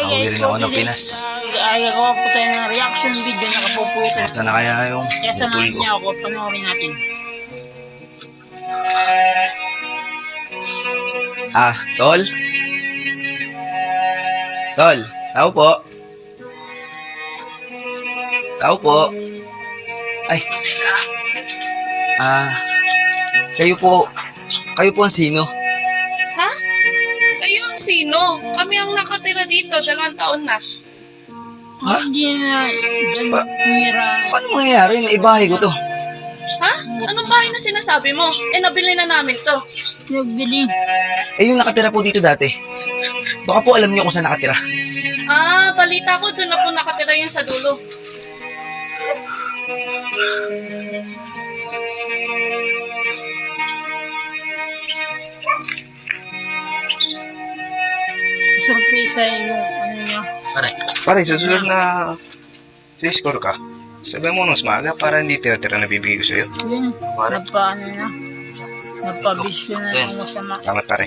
Pauwi rin ako ng Pinas. Gagawa po tayo ng reaction video na kapupulutan. Basta na kaya yung Kaya putol samahan ko. niya ako, panoorin natin. Tol? Tol, tao po. Tao po. Ay. Kayo po ang sino? Ha? Kayo ang sino? Kami ang nakatira dito, 2 taon na. Ha? Hindi na dyan Pa- tumira. Paano mangyayari? Naibahay ko to. Ha? Anong bahay na sinasabi mo? Nabili na namin to. Nagbili. Yung nakatira po dito dati. Baka po alam niyo kung saan nakatira. Balita ko, doon na po nakatira yan sa dulo. Surprise yung ano niya. Pare, susunod na score ka. Sabi mo nung maaga para hindi tira-tira na bibigay ko sa'yo. Yun, napaano na. Napabisyo na ng masama. Salamat pare.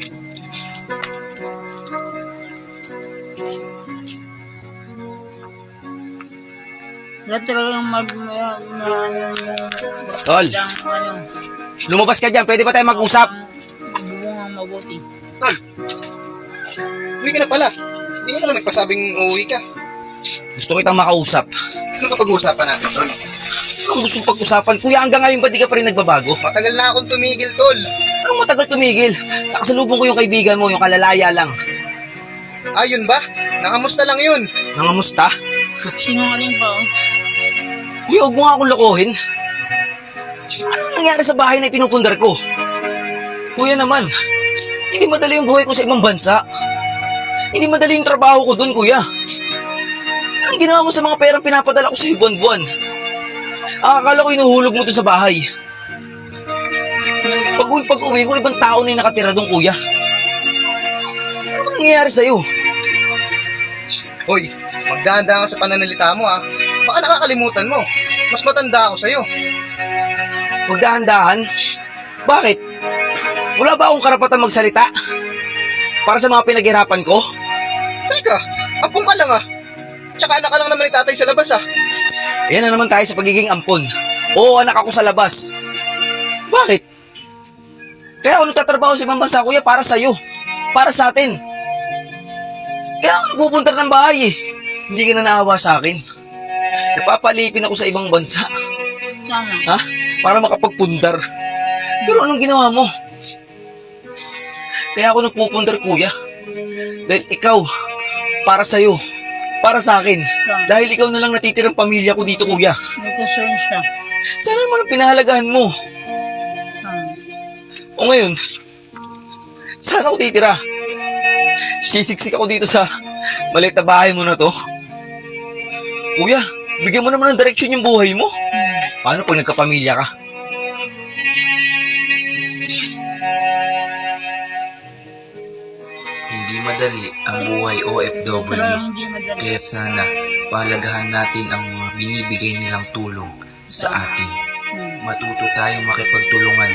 Wala talagang Tol, lumabas ka dyan. Pwede ba tayo mag-usap? Bubungang mabuti. Uwi ka na pala. Hindi ka pala nagpasabing uuwi ka. Gusto kitang makausap. Ano ka pag-uusapan natin, Tol? Anong gustong pag-usapan? Kuya, hanggang ngayon ba di ka pa rin nagbabago? Matagal na akong tumigil, Tol. Anong matagal tumigil? Nakasalubong ko yung kaibigan mo, yung kalalaya lang. Yun ba? Nakamusta lang yun. Nangamusta? Sinungaling pa oh. Kuya, huwag mo nga akong lokohin. Ano nangyari sa bahay na pinupundar ko? Kuya naman, hindi madali yung buhay ko sa ibang bansa. Hindi madali yung trabaho ko dun, kuya. Anong ginawa mo sa mga perang pinapadala ko sa buwan-buwan? Akala ko inuhulog mo to sa bahay. Pag-uwi ko, ibang tao na yung nakatira dun, kuya. Ano ba nangyayari sa'yo? Hoy, magdahanda ka sa pananalita mo ha. Baka nakakalimutan mo. Mas matanda ako sa'yo. Huwag dahan-dahan. Bakit? Wala ba akong karapatan magsalita? Para sa mga pinaghirapan ko? Teka, ampong ka lang Tsaka anak ka lang naman ni tatay sa labas Ayan na naman tayo sa pagiging ampon. Oo, anak ako sa labas. Bakit? Kaya ako nagtatrabaho sa ibang bansa, kuya, para sa'yo. Para sa atin. Kaya ako nagpupunta ng bahay Hindi ka na naawa sa akin. Napapalipin ako sa ibang bansa. Tama. Ha? Para makapagpundar. Pero anong ginawa mo? Kaya ako nagpupundar, kuya. Dahil ikaw, para sa'yo, para sa akin. Dahil ikaw na lang natitirang pamilya ko dito, kuya. May concern siya. Sana naman ang pinahalagahan mo. O ngayon, saan ako titira? Sisiksik ako dito sa maliit na bahay mo na to. Kuya, bigyan mo naman ng direksyon yung buhay mo. Paano pag nagkapamilya ka? Hindi madali ang buhay OFW, Talagang hindi madali. kaya sana pahalagahan natin ang mga binibigay nilang tulong sa atin. Matuto tayong makipagtulungan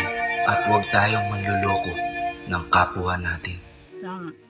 at huwag tayong manluloko ng kapwa natin. Tama.